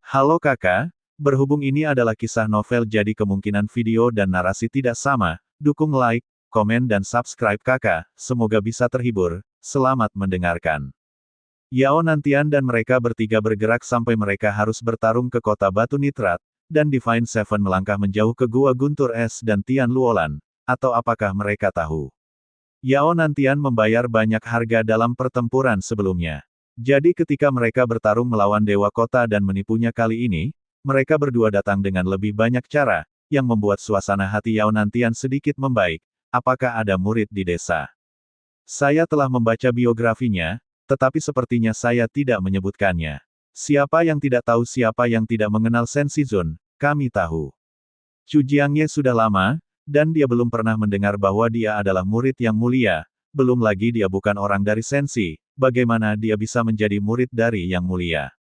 Halo kakak, berhubung ini adalah kisah novel jadi kemungkinan video dan narasi tidak sama, dukung like, komen dan subscribe kakak, semoga bisa terhibur, selamat mendengarkan. Yao Nantian dan mereka bertiga bergerak sampai mereka harus bertarung ke kota Batu Nitrat, dan Divine Seven melangkah menjauh ke Gua Guntur Es dan Tian Luolan, atau apakah mereka tahu? Yao Nantian membayar banyak harga dalam pertempuran sebelumnya. Jadi ketika mereka bertarung melawan Dewa Kota dan menipunya kali ini, mereka berdua datang dengan lebih banyak cara, yang membuat suasana hati Yao Nantian sedikit membaik. Apakah ada murid di desa? Saya telah membaca biografinya, tetapi sepertinya saya tidak menyebutkannya. Siapa yang tidak tahu siapa yang tidak mengenal Shen Shizun, kami tahu. Chu Jiangye sudah lama, dan dia belum pernah mendengar bahwa dia adalah murid yang mulia, belum lagi dia bukan orang dari Sensi, bagaimana dia bisa menjadi murid dari yang mulia.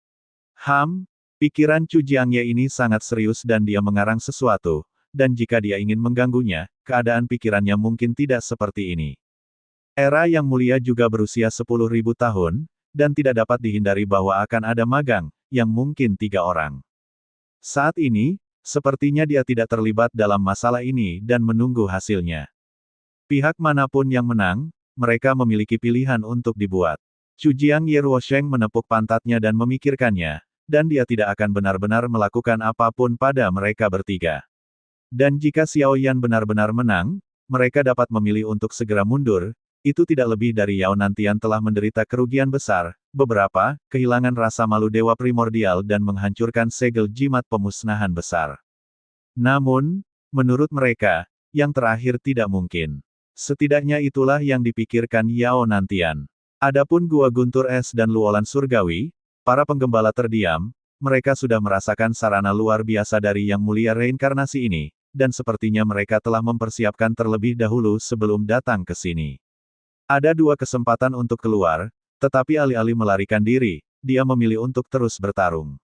Pikiran Chu Jiangye ini sangat serius dan dia mengarang sesuatu, dan jika dia ingin mengganggunya, keadaan pikirannya mungkin tidak seperti ini. Era yang mulia juga berusia 10.000 tahun, dan tidak dapat dihindari bahwa akan ada magang, yang mungkin 3 orang. Saat ini, sepertinya dia tidak terlibat dalam masalah ini dan menunggu hasilnya. Pihak manapun yang menang, mereka memiliki pilihan untuk dibuat. Chu Jiangye Ruosheng menepuk pantatnya dan memikirkannya, dan dia tidak akan benar-benar melakukan apapun pada mereka bertiga. Dan jika Xiao Yan benar-benar menang, mereka dapat memilih untuk segera mundur. Itu tidak lebih dari Yao Nantian telah menderita kerugian besar, beberapa, kehilangan rasa malu dewa primordial dan menghancurkan segel jimat pemusnahan besar. Namun, menurut mereka, yang terakhir tidak mungkin. Setidaknya itulah yang dipikirkan Yao Nantian. Adapun Gua Guntur Es dan Luolan Surgawi, para penggembala terdiam, mereka sudah merasakan sarana luar biasa dari Yang Mulia reinkarnasi ini, dan sepertinya mereka telah mempersiapkan terlebih dahulu sebelum datang ke sini. Ada 2 kesempatan untuk keluar, tetapi alih-alih melarikan diri, dia memilih untuk terus bertarung.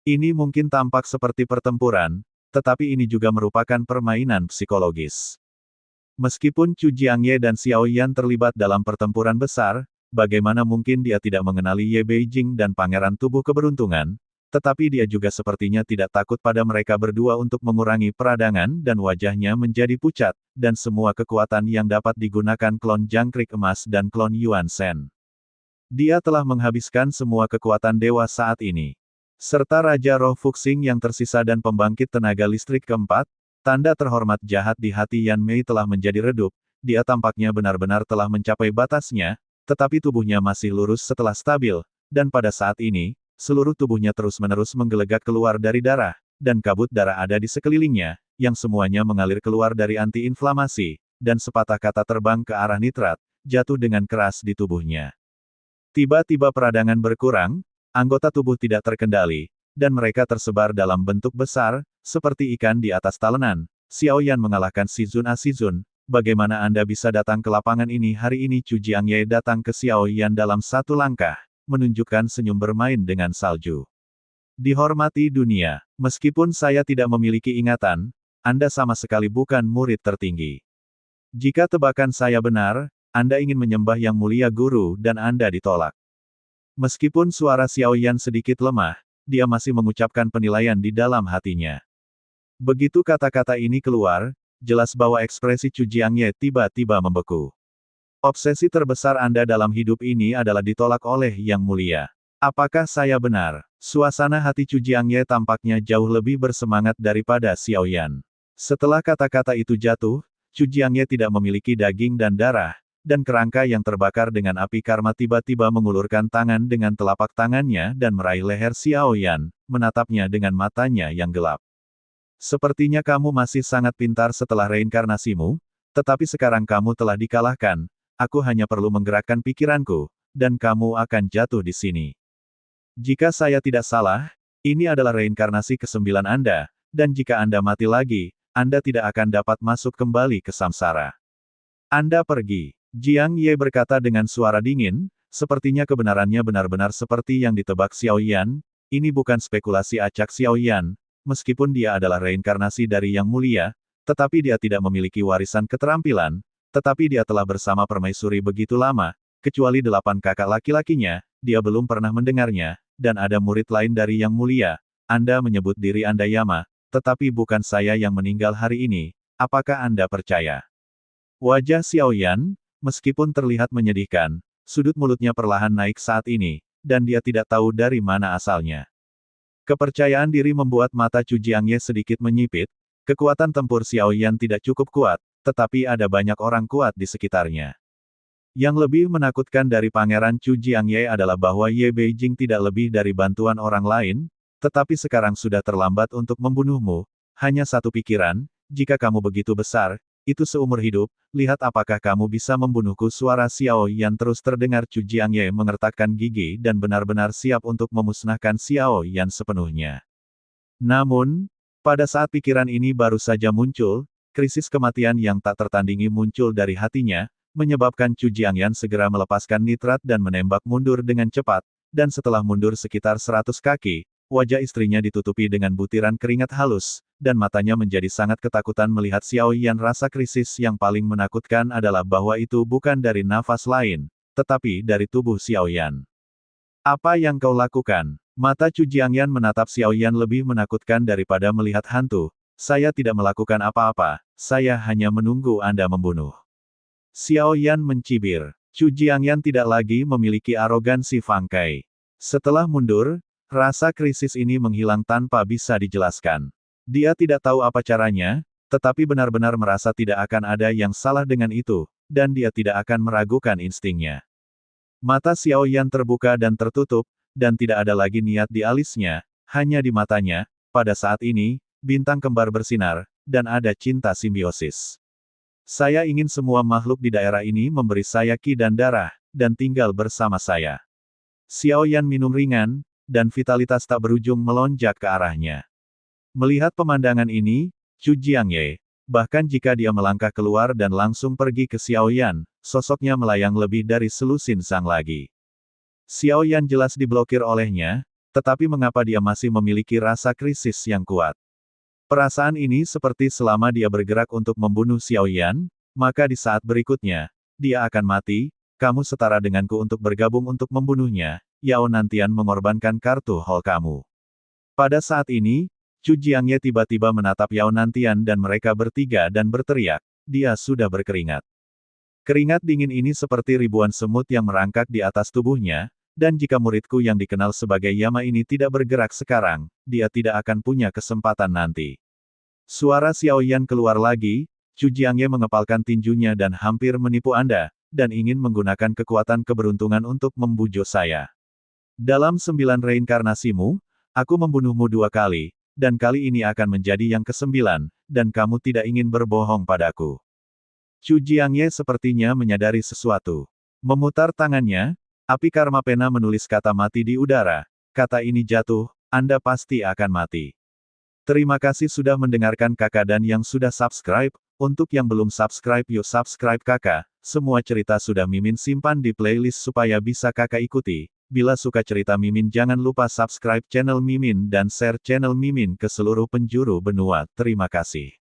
Ini mungkin tampak seperti pertempuran, tetapi ini juga merupakan permainan psikologis. Meskipun Chu Jiangye dan Xiao Yan terlibat dalam pertempuran besar, bagaimana mungkin dia tidak mengenali Ye Beijing dan Pangeran Tubuh Keberuntungan, tetapi dia juga sepertinya tidak takut pada mereka berdua untuk mengurangi peradangan dan wajahnya menjadi pucat, dan semua kekuatan yang dapat digunakan klon jangkrik emas dan klon Yuan Shen. Dia telah menghabiskan semua kekuatan dewa saat ini. Serta Raja Roh Fuxing yang tersisa dan pembangkit tenaga listrik keempat, tanda terhormat jahat di hati Yan Mei telah menjadi redup, dia tampaknya benar-benar telah mencapai batasnya, tetapi tubuhnya masih lurus setelah stabil, dan pada saat ini, seluruh tubuhnya terus-menerus menggelegak keluar dari darah, dan kabut darah ada di sekelilingnya, yang semuanya mengalir keluar dari anti-inflamasi, dan sepatah kata terbang ke arah nitrat, jatuh dengan keras di tubuhnya. Tiba-tiba peradangan berkurang, anggota tubuh tidak terkendali, dan mereka tersebar dalam bentuk besar, seperti ikan di atas talenan. Xiao Yan mengalahkan Shizun Shizun, bagaimana Anda bisa datang ke lapangan ini hari ini? Chu Jiangye datang ke Xiao Yan dalam satu langkah, menunjukkan senyum bermain dengan salju. Dihormati dunia, meskipun saya tidak memiliki ingatan, Anda sama sekali bukan murid tertinggi. Jika tebakan saya benar, Anda ingin menyembah Yang Mulia Guru dan Anda ditolak. Meskipun suara Xiao Yan sedikit lemah, dia masih mengucapkan penilaian di dalam hatinya. Begitu kata-kata ini keluar, jelas bahwa ekspresi Chu Jiangye tiba-tiba membeku. Obsesi terbesar Anda dalam hidup ini adalah ditolak oleh Yang Mulia. Apakah saya benar? Suasana hati Chu Jiangye tampaknya jauh lebih bersemangat daripada Xiao Yan. Setelah kata-kata itu jatuh, Chu Jiangye tidak memiliki daging dan darah, dan kerangka yang terbakar dengan api karma tiba-tiba mengulurkan tangan dengan telapak tangannya dan meraih leher Xiao Yan, menatapnya dengan matanya yang gelap. Sepertinya kamu masih sangat pintar setelah reinkarnasimu, tetapi sekarang kamu telah dikalahkan. Aku hanya perlu menggerakkan pikiranku, dan kamu akan jatuh di sini. Jika saya tidak salah, ini adalah reinkarnasi ke-9 Anda, dan jika Anda mati lagi, Anda tidak akan dapat masuk kembali ke samsara. Anda pergi. Jiang Ye berkata dengan suara dingin, sepertinya kebenarannya benar-benar seperti yang ditebak Xiao Yan. Ini bukan spekulasi acak Xiao Yan, meskipun dia adalah reinkarnasi dari Yang Mulia, tetapi dia tidak memiliki warisan keterampilan, tetapi dia telah bersama permaisuri begitu lama, kecuali 8 kakak laki-lakinya, dia belum pernah mendengarnya, dan ada murid lain dari Yang Mulia, Anda menyebut diri Anda Yama, tetapi bukan saya yang meninggal hari ini, apakah Anda percaya? Wajah Xiao Yan, meskipun terlihat menyedihkan, sudut mulutnya perlahan naik saat ini, dan dia tidak tahu dari mana asalnya. Kepercayaan diri membuat mata Chu Jiangye sedikit menyipit, kekuatan tempur Xiao Yan tidak cukup kuat, tetapi ada banyak orang kuat di sekitarnya. Yang lebih menakutkan dari Pangeran Chu Jiangye adalah bahwa Ye Beijing tidak lebih dari bantuan orang lain, tetapi sekarang sudah terlambat untuk membunuhmu. Hanya satu pikiran, jika kamu begitu besar, itu seumur hidup, lihat apakah kamu bisa membunuhku. Suara Xiao Yan terus terdengar. Chu Jiangye mengertakkan gigi dan benar-benar siap untuk memusnahkan Xiao Yan sepenuhnya. Namun, pada saat pikiran ini baru saja muncul, krisis kematian yang tak tertandingi muncul dari hatinya, menyebabkan Chu Jiangyan segera melepaskan nitrat dan menembak mundur dengan cepat, dan setelah mundur sekitar 100 kaki, wajah istrinya ditutupi dengan butiran keringat halus, dan matanya menjadi sangat ketakutan melihat Xiao Yan. Rasa krisis yang paling menakutkan adalah bahwa itu bukan dari nafas lain, tetapi dari tubuh Xiao Yan. Apa yang kau lakukan? Mata Chu Jiangyan menatap Xiao Yan lebih menakutkan daripada melihat hantu. Saya tidak melakukan apa-apa, saya hanya menunggu Anda membunuh. Xiao Yan mencibir. Chu Jiangyan tidak lagi memiliki arogansi fangkai. Setelah mundur, rasa krisis ini menghilang tanpa bisa dijelaskan. Dia tidak tahu apa caranya, tetapi benar-benar merasa tidak akan ada yang salah dengan itu, dan dia tidak akan meragukan instingnya. Mata Xiao Yan terbuka dan tertutup, dan tidak ada lagi niat di alisnya, hanya di matanya. Pada saat ini, bintang kembar bersinar, dan ada cinta simbiosis. Saya ingin semua makhluk di daerah ini memberi saya ki dan darah, dan tinggal bersama saya. Xiao Yan minum ringan, dan vitalitas tak berujung melonjak ke arahnya. Melihat pemandangan ini, Chu Jiangye, bahkan jika dia melangkah keluar dan langsung pergi ke Xiao Yan, sosoknya melayang lebih dari selusin sang lagi. Xiao Yan jelas diblokir olehnya, tetapi mengapa dia masih memiliki rasa krisis yang kuat? Perasaan ini seperti selama dia bergerak untuk membunuh Xiao Yan, maka di saat berikutnya, dia akan mati. Kamu setara denganku untuk bergabung untuk membunuhnya. Yao Nantian mengorbankan kartu hall kamu. Pada saat ini, Chu Jiangye tiba-tiba menatap Yao Nantian dan mereka bertiga dan berteriak. Dia sudah berkeringat. Keringat dingin ini seperti ribuan semut yang merangkak di atas tubuhnya, dan jika muridku yang dikenal sebagai Yama ini tidak bergerak sekarang, dia tidak akan punya kesempatan nanti. Suara Xiao Yan keluar lagi. Chu Jiangye mengepalkan tinjunya dan hampir menipu Anda, dan ingin menggunakan kekuatan keberuntungan untuk membujuk saya. Dalam 9 reinkarnasimu, aku membunuhmu 2 kali, dan kali ini akan menjadi yang ke-9, dan kamu tidak ingin berbohong padaku. Chu Jiangye sepertinya menyadari sesuatu. Memutar tangannya, api karma pena menulis kata mati di udara. Kata ini jatuh, Anda pasti akan mati. Terima kasih sudah mendengarkan kakak dan yang sudah subscribe. Untuk yang belum subscribe yuk subscribe kakak. Semua cerita sudah Mimin simpan di playlist supaya bisa kakak ikuti. Bila suka cerita Mimin jangan lupa subscribe channel Mimin dan share channel Mimin ke seluruh penjuru benua. Terima kasih.